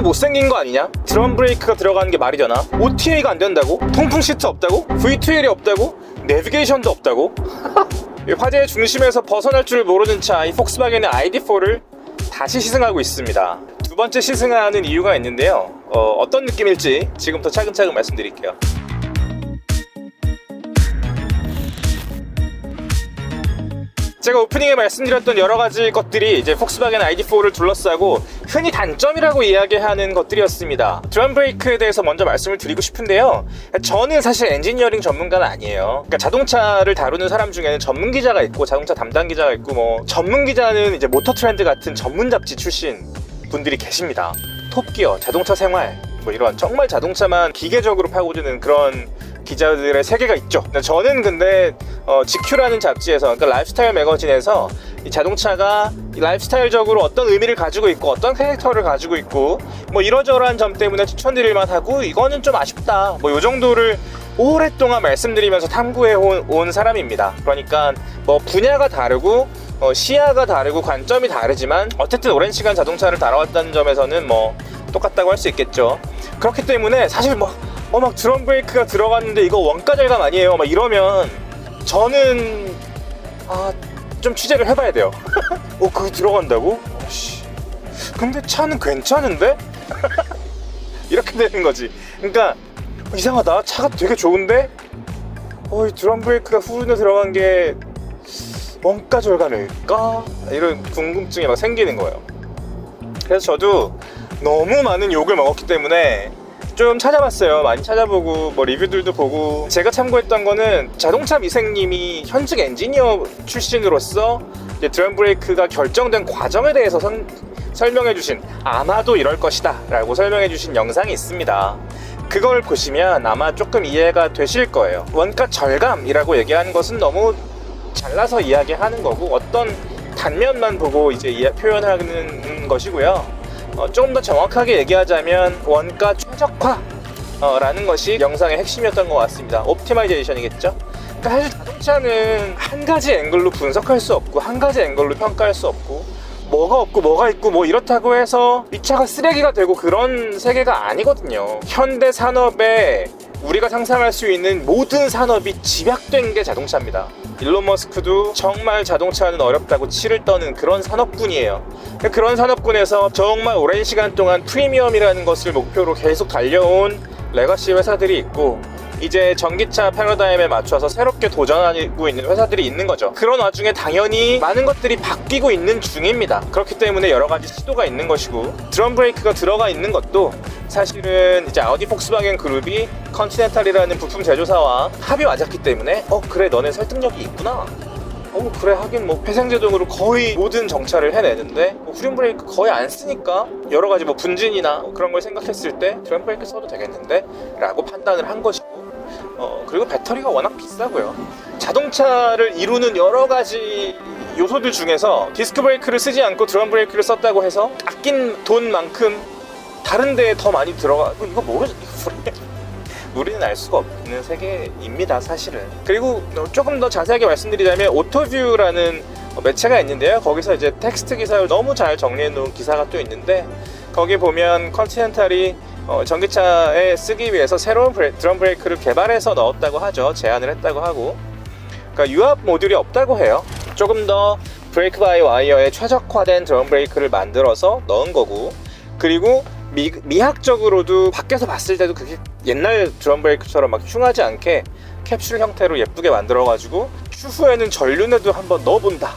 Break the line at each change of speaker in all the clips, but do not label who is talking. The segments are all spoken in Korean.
못생긴 거 아니냐? 드럼 브레이크가 들어가는 게 말이 되나? OTA가 안 된다고? 통풍 시트 없다고? V2L이 없다고? 내비게이션도 없다고? 이 화제의 중심에서 벗어날 줄 모르는 차, 이 폭스바겐의 ID4를 다시 시승하고 있습니다. 두 번째 시승하는 이유가 있는데요. 어떤 느낌일지 지금부터 차근차근 말씀드릴게요. 제가 오프닝에 말씀드렸던 여러 가지 것들이 이제 폭스바겐 ID4를 둘러싸고 흔히 단점이라고 이야기하는 것들이었습니다. 드럼 브레이크에 대해서 먼저 말씀을 드리고 싶은데요. 저는 사실 엔지니어링 전문가는 아니에요. 그러니까 자동차를 다루는 사람 중에는 전문 기자가 있고 자동차 담당 기자가 있고 뭐 전문 기자는 이제 모터 트렌드 같은 전문 잡지 출신 분들이 계십니다. 톱기어, 자동차 생활 뭐 이런 정말 자동차만 기계적으로 파고드는 그런 기자들의 세계가 있죠. 저는 근데 GQ라는 잡지에서, 그러니까 라이프스타일 매거진에서 이 자동차가 이 라이프스타일적으로 어떤 의미를 가지고 있고 어떤 캐릭터를 가지고 있고 뭐 이러저러한 점 때문에 추천드릴 만하고 이거는 좀 아쉽다 뭐 이 정도를 오랫동안 말씀드리면서 탐구해 온 사람입니다. 그러니까 뭐 분야가 다르고 시야가 다르고 관점이 다르지만 어쨌든 오랜 시간 자동차를 다뤄왔다는 점에서는 뭐 똑같다고 할 수 있겠죠. 그렇기 때문에 사실 막 드럼 브레이크가 들어갔는데 이거 원가 절감 아니에요 막 이러면 저는 좀 취재를 해봐야 돼요. 그거 들어간다고? 근데 차는 괜찮은데? 이렇게 되는 거지. 그러니까 이상하다, 차가 되게 좋은데 이 드럼 브레이크가 후륜에 들어간 게 원가 절감일까? 이런 궁금증이 막 생기는 거예요. 그래서 저도 너무 많은 욕을 먹었기 때문에 좀 찾아봤어요. 많이 찾아보고 뭐 리뷰들도 보고. 제가 참고했던 거는 자동차 미생님이 현직 엔지니어 출신으로서 이제 드럼 브레이크가 결정된 과정에 대해서 설명해주신, 아마도 이럴 것이다 라고 설명해주신 영상이 있습니다. 그걸 보시면 아마 조금 이해가 되실 거예요. 원가 절감이라고 얘기하는 것은 너무 잘라서 이야기하는 거고 어떤 단면만 보고 이제 표현하는 것이고요. 조금 더 정확하게 얘기하자면 원가 최적화라는 것이 영상의 핵심이었던 것 같습니다. 옵티마이제이션이겠죠. 그러니까 사실 자동차는 한 가지 앵글로 분석할 수 없고 한 가지 앵글로 평가할 수 없고 뭐가 없고 뭐가 있고 뭐 이렇다고 해서 이 차가 쓰레기가 되고 그런 세계가 아니거든요. 현대 산업에 우리가 상상할 수 있는 모든 산업이 집약된 게 자동차입니다. 일론 머스크도 정말 자동차는 어렵다고 치를 떠는 그런 산업군이에요. 그런 산업군에서 정말 오랜 시간 동안 프리미엄이라는 것을 목표로 계속 달려온 레거시 회사들이 있고 이제 전기차 패러다임에 맞춰서 새롭게 도전하고 있는 회사들이 있는 거죠. 그런 와중에 당연히 많은 것들이 바뀌고 있는 중입니다. 그렇기 때문에 여러 가지 시도가 있는 것이고 드럼 브레이크가 들어가 있는 것도 사실은 이제 아우디 폭스바겐 그룹이 컨티넨탈이라는 부품 제조사와 합의 맞았기 때문에 그래 너네 설득력이 있구나. 그래 하긴 뭐 회생제동으로 거의 모든 정차를 해내는데 후륜 브레이크 거의 안 쓰니까 여러 가지 뭐 분진이나 그런 걸 생각했을 때 드럼 브레이크 써도 되겠는데 라고 판단을 한 것이고 그리고 배터리가 워낙 비싸고요. 자동차를 이루는 여러 가지 요소들 중에서 디스크 브레이크를 쓰지 않고 드럼 브레이크를 썼다고 해서 아낀 돈만큼 다른 데에 더 많이 들어가 이거 모르죠. 우리는 알 수가 없는 세계입니다 사실은. 그리고 조금 더 자세하게 말씀드리자면 오토뷰라는 매체가 있는데요. 거기서 이제 텍스트 기사를 너무 잘 정리해 놓은 기사가 또 있는데 거기 보면 컨티넨탈이 전기차에 쓰기 위해서 새로운 드럼 브레이크를 개발해서 넣었다고 하죠. 제안을 했다고 하고, 그러니까 유압 모듈이 없다고 해요. 조금 더 브레이크 바이 와이어에 최적화된 드럼 브레이크를 만들어서 넣은 거고, 그리고 미학적으로도 밖에서 봤을 때도 그게 옛날 드럼 브레이크처럼 막 흉하지 않게 캡슐 형태로 예쁘게 만들어가지고 추후에는 전륜에도 한번 넣어본다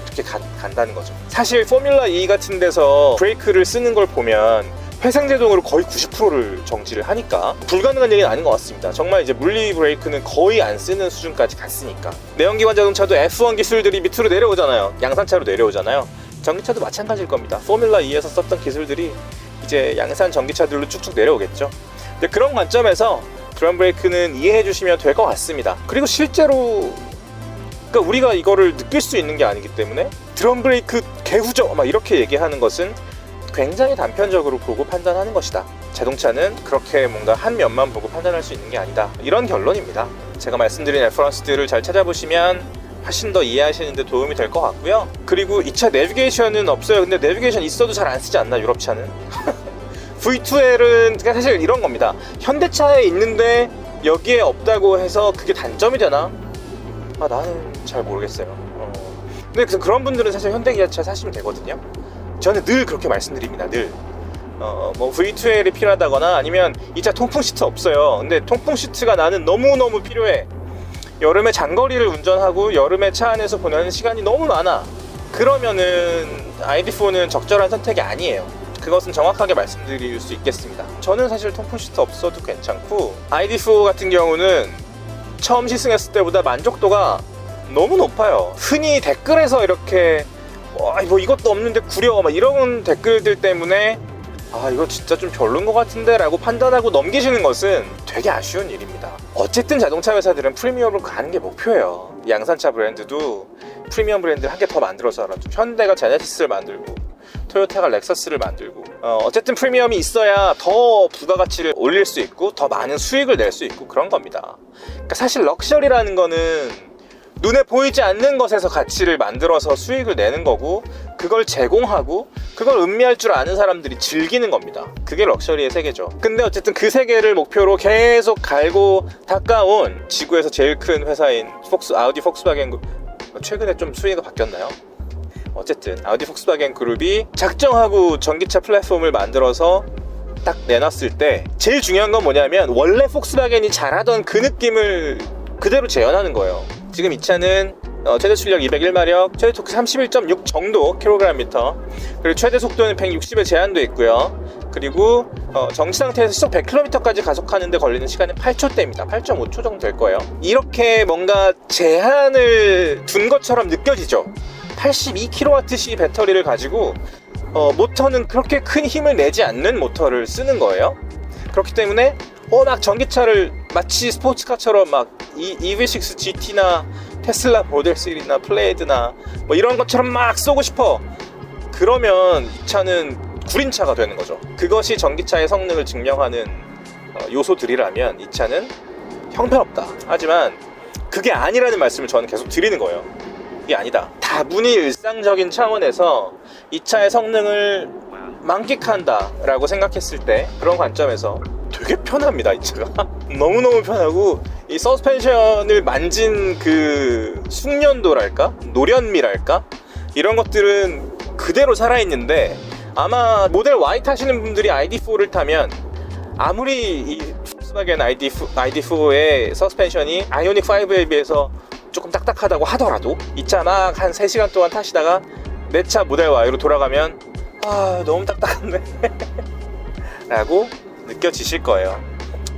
이렇게 간다는 거죠. 사실 포뮬라 E 같은 데서 브레이크를 쓰는 걸 보면 회생제동으로 거의 90%를 정지를 하니까 불가능한 얘기는 아닌 것 같습니다. 정말 이제 물리 브레이크는 거의 안 쓰는 수준까지 갔으니까. 내연기관 자동차도 F1 기술들이 밑으로 내려오잖아요. 양산차로 내려오잖아요. 전기차도 마찬가지일 겁니다. 포뮬라 E에서 썼던 기술들이 이제 양산 전기차들로 쭉쭉 내려오겠죠. 근데 그런 관점에서 드럼 브레이크는 이해해 주시면 될 것 같습니다. 그리고 실제로 그러니까 우리가 이거를 느낄 수 있는 게 아니기 때문에 드럼 브레이크 개후져 막 이렇게 얘기하는 것은 굉장히 단편적으로 보고 판단하는 것이다. 자동차는 그렇게 뭔가 한 면만 보고 판단할 수 있는 게 아니다. 이런 결론입니다. 제가 말씀드린 레퍼런스들을 잘 찾아보시면 훨씬 더 이해하시는 데 도움이 될 것 같고요. 그리고 이 차 내비게이션은 없어요. 근데 내비게이션 있어도 잘 안 쓰지 않나, 유럽차는? V2L은 사실 이런 겁니다. 현대차에 있는데 여기에 없다고 해서 그게 단점이 되나? 나는 잘 모르겠어요. 근데 그런 분들은 사실 현대기아차 사시면 되거든요. 저는 늘 그렇게 말씀드립니다. 늘 뭐 V2L이 필요하다거나 아니면 이 차 통풍 시트 없어요. 근데 통풍 시트가 나는 너무너무 필요해. 여름에 장거리를 운전하고 여름에 차 안에서 보내는 시간이 너무 많아. 그러면은 ID4는 적절한 선택이 아니에요. 그것은 정확하게 말씀드릴 수 있겠습니다. 저는 사실 통풍 시트 없어도 괜찮고, ID4 같은 경우는 처음 시승했을 때보다 만족도가 너무 높아요. 흔히 댓글에서 이렇게 뭐 이것도 없는데 구려 막 이런 댓글들 때문에 이거 진짜 좀 별론 것 같은데 라고 판단하고 넘기시는 것은 되게 아쉬운 일입니다. 어쨌든 자동차 회사들은 프리미엄으로 가는 게 목표예요. 양산차 브랜드도 프리미엄 브랜드를 한 개 더 만들어서라도, 현대가 제네시스를 만들고 토요타가 렉서스를 만들고, 어쨌든 프리미엄이 있어야 더 부가가치를 올릴 수 있고 더 많은 수익을 낼 수 있고 그런 겁니다. 그러니까 사실 럭셔리라는 거는 눈에 보이지 않는 것에서 가치를 만들어서 수익을 내는 거고, 그걸 제공하고 그걸 음미할 줄 아는 사람들이 즐기는 겁니다. 그게 럭셔리의 세계죠. 근데 어쨌든 그 세계를 목표로 계속 갈고 닦아온 지구에서 제일 큰 회사인 아우디 폭스바겐, 최근에 좀 수위가 바뀌었나요? 어쨌든 아우디 폭스바겐 그룹이 작정하고 전기차 플랫폼을 만들어서 딱 내놨을 때 제일 중요한 건 뭐냐면, 원래 폭스바겐이 잘하던 그 느낌을 그대로 재현하는 거예요. 지금 이 차는 최대 출력 201마력, 최대 토크 31.6 정도 kgm, 그리고 최대 속도는 160에 제한도 있고요. 그리고 정지 상태에서 시속 100km까지 가속하는데 걸리는 시간은 8초대입니다. 8.5초 정도 될 거예요. 이렇게 뭔가 제한을 둔 것처럼 느껴지죠. 82kWc 배터리를 가지고 모터는 그렇게 큰 힘을 내지 않는 모터를 쓰는 거예요. 그렇기 때문에 막 전기차를 마치 스포츠카처럼 막 EV6 GT나 테슬라 모델 3나 플레이드나 뭐 이런 것처럼 막 쏘고 싶어. 그러면 이 차는 구린차가 되는 거죠. 그것이 전기차의 성능을 증명하는 요소들이라면 이 차는 형편없다. 하지만 그게 아니라는 말씀을 저는 계속 드리는 거예요. 이게 아니다. 다분히 일상적인 차원에서 이 차의 성능을 만끽한다 라고 생각했을 때, 그런 관점에서 되게 편합니다. 이 차가 너무너무 편하고, 이 서스펜션을 만진 그 숙련도랄까? 노련미랄까? 이런 것들은 그대로 살아있는데, 아마 모델 Y 타시는 분들이 ID4를 타면 아무리 이 폭스바겐 ID4의 서스펜션이 아이오닉 5에 비해서 조금 딱딱하다고 하더라도, 이 차 막 한 3시간 동안 타시다가 내 차 모델 Y로 돌아가면 너무 딱딱한데 라고 느껴지실 거예요.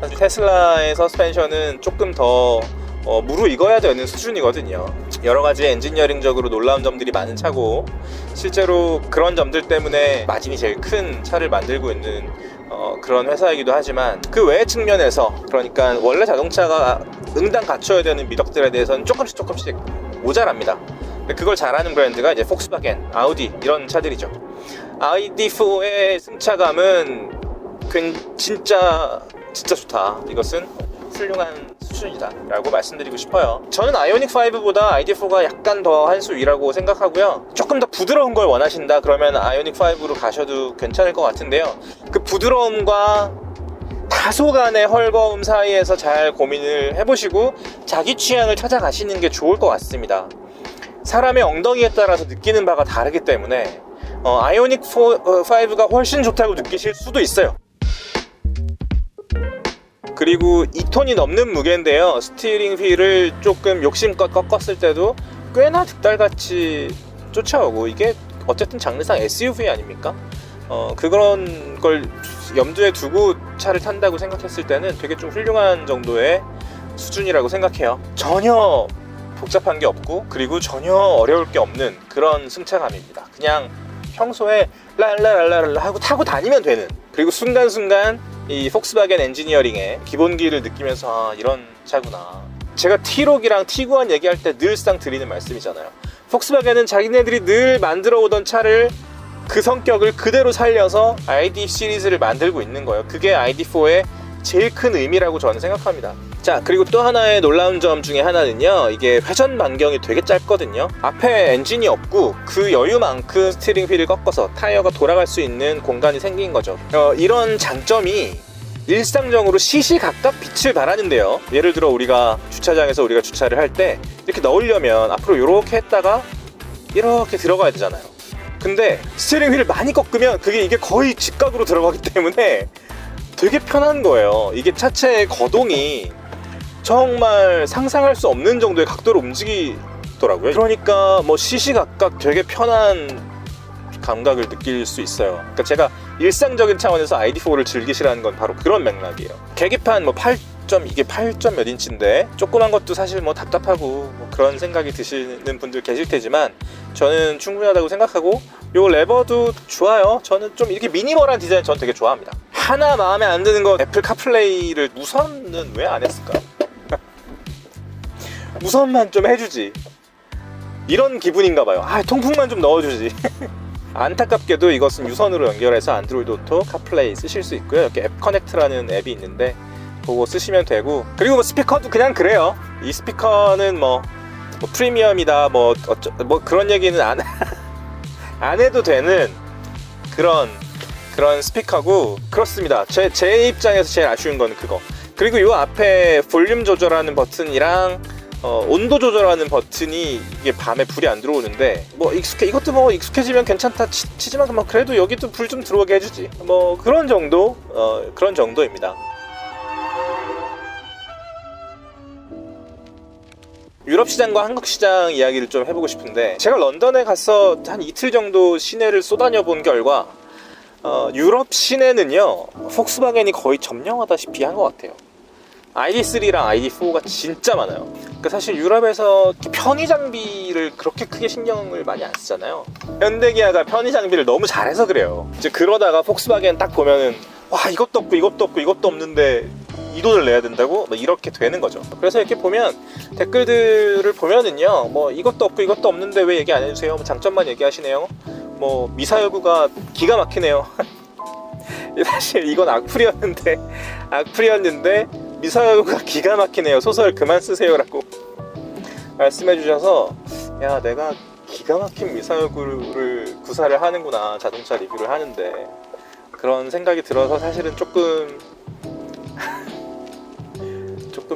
사실 테슬라의 서스펜션은 조금 더 무르익어야 되는 수준이거든요. 여러가지 엔지니어링적으로 놀라운 점들이 많은 차고, 실제로 그런 점들 때문에 마진이 제일 큰 차를 만들고 있는 그런 회사이기도 하지만, 그 외의 측면에서, 그러니까 원래 자동차가 응당 갖춰야 되는 미덕들에 대해서는 조금씩 모자랍니다. 그걸 잘하는 브랜드가 이제 폭스바겐, 아우디 이런 차들이죠. ID4의 승차감은 진짜 좋다. 이것은 훌륭한 수준이다 라고 말씀드리고 싶어요. 저는 아이오닉 5보다 ID4가 약간 더 한 수 위라고 생각하고요. 조금 더 부드러운 걸 원하신다 그러면 아이오닉 5로 가셔도 괜찮을 것 같은데요, 그 부드러움과 다소간의 헐거움 사이에서 잘 고민을 해보시고 자기 취향을 찾아가시는 게 좋을 것 같습니다. 사람의 엉덩이에 따라서 느끼는 바가 다르기 때문에 아이오닉 5가 훨씬 좋다고 느끼실 수도 있어요. 그리고 2톤이 넘는 무게인데요, 스티어링 휠을 조금 욕심껏 꺾었을 때도 꽤나 득달같이 쫓아오고, 이게 어쨌든 장르상 SUV 아닙니까? 그런 걸 염두에 두고 차를 탄다고 생각했을 때는 되게 좀 훌륭한 정도의 수준이라고 생각해요. 전혀 복잡한 게 없고, 그리고 전혀 어려울 게 없는 그런 승차감입니다. 그냥 평소에 랄랄랄랄 하고 타고 다니면 되는, 그리고 순간순간 이 폭스바겐 엔지니어링의 기본기를 느끼면서 이런 차구나. 제가 T-Roc이랑 Tiguan 얘기할 때 늘상 드리는 말씀이잖아요. 폭스바겐은 자기네들이 늘 만들어 오던 차를 그 성격을 그대로 살려서 ID 시리즈를 만들고 있는 거예요. 그게 ID4의 제일 큰 의미라고 저는 생각합니다. 자, 그리고 또 하나의 놀라운 점 중에 하나는요, 이게 회전 반경이 되게 짧거든요. 앞에 엔진이 없고 그 여유만큼 스티어링 휠을 꺾어서 타이어가 돌아갈 수 있는 공간이 생긴 거죠. 이런 장점이 일상적으로 시시각각 빛을 발하는데요. 예를 들어 우리가 주차장에서 우리가 주차를 할 때 이렇게 넣으려면 앞으로 이렇게 했다가 이렇게 들어가야 되잖아요. 근데 스티어링 휠을 많이 꺾으면 이게 거의 직각으로 들어가기 때문에 되게 편한 거예요. 이게 차체의 거동이 정말 상상할 수 없는 정도의 각도로 움직이더라고요. 그러니까 뭐 시시각각 되게 편한 감각을 느낄 수 있어요. 그러니까 제가 일상적인 차원에서 ID4를 즐기시라는 건 바로 그런 맥락이에요. 계기판 뭐 8점, 이게 8점 몇 인치인데 조그만 것도 사실 뭐 답답하고 뭐 그런 생각이 드시는 분들 계실 테지만 저는 충분하다고 생각하고, 요 레버도 좋아요. 저는 좀 이렇게 미니멀한 디자인 저는 되게 좋아합니다. 하나 마음에 안 드는 거, 애플 카플레이를 무선은 왜 안 했을까? 무선만 좀 해주지, 이런 기분인가 봐요. 통풍만 좀 넣어주지. 안타깝게도 이것은 유선으로 연결해서 안드로이드 오토, 카플레이 쓰실 수 있고요. 이렇게 앱 커넥트라는 앱이 있는데 그거 쓰시면 되고, 그리고 뭐 스피커도 그냥 그래요. 이 스피커는 뭐 프리미엄이다 뭐 그런 얘기는 안 해도 되는 그런 스피커고, 그렇습니다. 제 입장에서 제일 아쉬운 건 그거. 그리고 요 앞에 볼륨 조절하는 버튼이랑 온도 조절하는 버튼이 이게 밤에 불이 안 들어오는데, 뭐 이것도 뭐 익숙해지면 괜찮다 치지만 뭐 그래도 여기도 불 좀 들어오게 해주지, 뭐 그런 정도입니다. 유럽 시장과 한국 시장 이야기를 좀 해보고 싶은데, 제가 런던에 가서 한 이틀 정도 시내를 쏘다녀 본 결과 유럽 시내는요, 폭스바겐이 거의 점령하다시피 한 것 같아요. ID3랑 ID4가 진짜 많아요. 그러니까 사실 유럽에서 편의 장비를 그렇게 크게 신경을 많이 안 쓰잖아요. 현대기아가 편의 장비를 너무 잘해서 그래요. 이제 그러다가 폭스바겐 딱 보면은 와, 이것도 없고 이것도 없고 이것도 없는데 이 돈을 내야 된다고? 뭐 이렇게 되는 거죠. 그래서 이렇게 보면 댓글들을 보면은요, 뭐 이것도 없고 이것도 없는데 왜 얘기 안 해주세요? 뭐 장점만 얘기하시네요. 뭐 미사여구가 기가 막히네요. 사실 이건 악플이었는데 미사여구가 기가 막히네요. 소설 그만 쓰세요라고 말씀해 주셔서, 야, 내가 기가 막힌 미사여구를 구사를 하는구나, 자동차 리뷰를 하는데, 그런 생각이 들어서 사실은 조금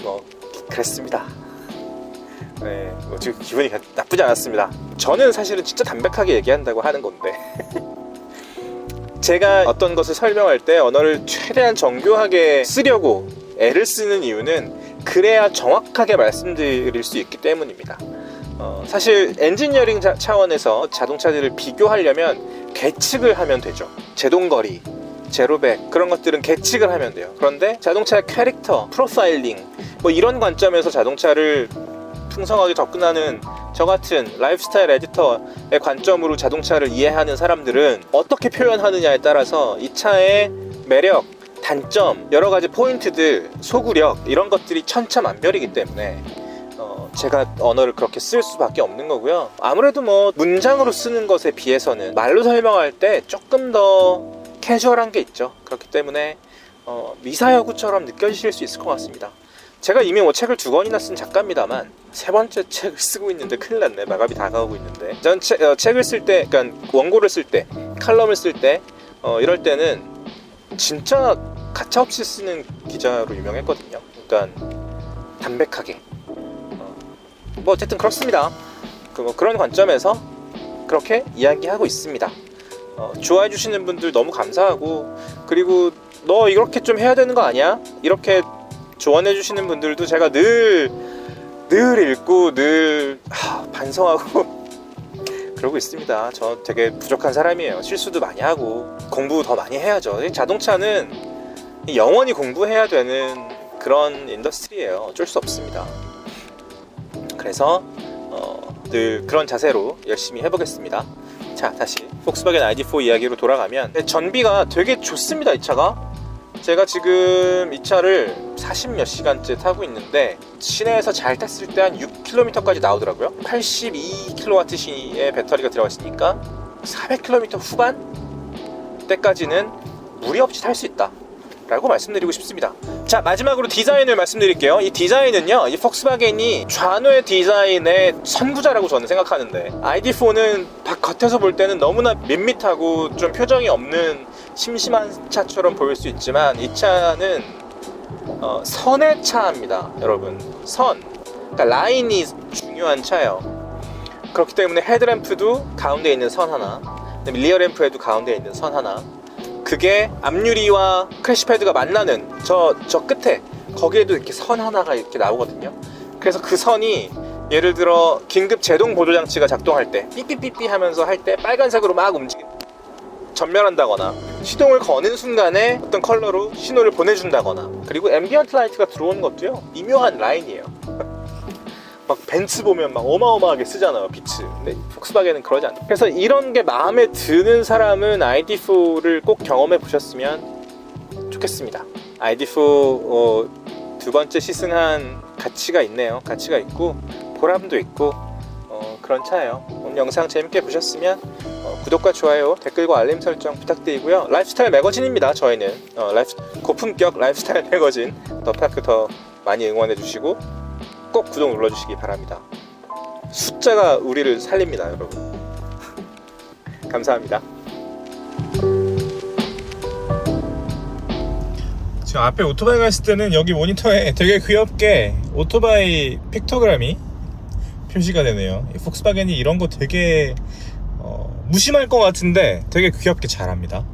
뭐 그랬습니다. 네, 뭐 지금 기분이 나쁘지 않았습니다. 저는 사실은 진짜 담백하게 얘기한다고 하는 건데 제가 어떤 것을 설명할 때 언어를 최대한 정교하게 쓰려고 애를 쓰는 이유는 그래야 정확하게 말씀드릴 수 있기 때문입니다. 사실 엔지니어링 차원에서 자동차들을 비교하려면 계측을 하면 되죠. 제동거리, 제로백, 그런 것들은 계측을 하면 돼요. 그런데 자동차의 캐릭터, 프로파일링, 뭐 이런 관점에서 자동차를 풍성하게 접근하는 저 같은 라이프스타일 에디터의 관점으로 자동차를 이해하는 사람들은 어떻게 표현하느냐에 따라서 이 차의 매력, 단점, 여러 가지 포인트들, 소구력, 이런 것들이 천차만별이기 때문에 제가 언어를 그렇게 쓸 수밖에 없는 거고요. 아무래도 뭐 문장으로 쓰는 것에 비해서는 말로 설명할 때 조금 더 캐주얼한 게 있죠. 그렇기 때문에 미사여구처럼 느껴지실 수 있을 것 같습니다. 제가 이미 뭐 책을 2권이나 쓴 작가입니다만 3번째 책을 쓰고 있는데 큰일 났네. 마감이 다가오고 있는데, 전 책을 쓸 때, 그러니까 원고를 쓸 때, 칼럼을 쓸 때 이럴 때는 진짜 가차없이 쓰는 기자로 유명했거든요. 그러니까 담백하게, 뭐 어쨌든 그렇습니다. 그런 관점에서 그렇게 이야기하고 있습니다. 좋아해 주시는 분들 너무 감사하고, 그리고 너 이렇게 좀 해야 되는 거 아니야? 이렇게 조언해 주시는 분들도 제가 늘 읽고 늘 반성하고 그러고 있습니다. 저 되게 부족한 사람이에요. 실수도 많이 하고 공부 더 많이 해야죠. 자동차는 영원히 공부해야 되는 그런 인더스트리예요. 어쩔 수 없습니다. 그래서 늘 그런 자세로 열심히 해보겠습니다. 자, 다시 폭스바겐 ID4 이야기로 돌아가면, 전비가 되게 좋습니다. 이 차가, 제가 지금 이 차를 40몇 시간째 타고 있는데 시내에서 잘 탔을 때 한 6km까지 나오더라고요. 82kWh의 배터리가 들어가 있으니까 400km 후반 때까지는 무리 없이 탈 수 있다 라고 말씀드리고 싶습니다. 자, 마지막으로 디자인을 말씀드릴게요. 이 디자인은요, 이 폭스바겐이 좌뇌 디자인의 선구자라고 저는 생각하는데, ID4는 겉에서 볼 때는 너무나 밋밋하고 좀 표정이 없는 심심한 차처럼 보일 수 있지만, 이 차는 선의 차입니다, 여러분. 선, 그러니까 라인이 중요한 차예요. 그렇기 때문에 헤드램프도 가운데 있는 선 하나, 그다음에 리어램프에도 가운데 있는 선 하나, 그게 앞유리와 크래시패드가 만나는 저 끝에 거기에도 이렇게 선 하나가 이렇게 나오거든요. 그래서 그 선이 예를 들어 긴급 제동 보조 장치가 작동할 때 삐삐삐삐 하면서 할 때 빨간색으로 막 전멸한다거나 시동을 거는 순간에 어떤 컬러로 신호를 보내준다거나, 그리고 앰비언트 라이트가 들어오는 것도요, 미묘한 라인이에요. 막 벤츠 보면 막 어마어마하게 쓰잖아요, 빛을. 근데 폭스바겐은 그러지 않아요. 그래서 이런 게 마음에 드는 사람은 ID4를 꼭 경험해 보셨으면 좋겠습니다. ID4 두 번째 시승한 가치가 있네요. 가치가 있고 보람도 있고 그런 차예요. 오늘 영상 재밌게 보셨으면 구독과 좋아요, 댓글과 알림 설정 부탁드리고요. 라이프스타일 매거진입니다. 저희는 고품격 라이프스타일 매거진 더파크 더 많이 응원해 주시고 꼭 구독 눌러주시기 바랍니다. 숫자가 우리를 살립니다, 여러분. 감사합니다. 지금 앞에 오토바이가 있을 때는 여기 모니터에 되게 귀엽게 오토바이 픽토그램이 표시가 되네요. 이 폭스바겐이 이런 거 되게 무심할 것 같은데 되게 귀엽게 잘합니다.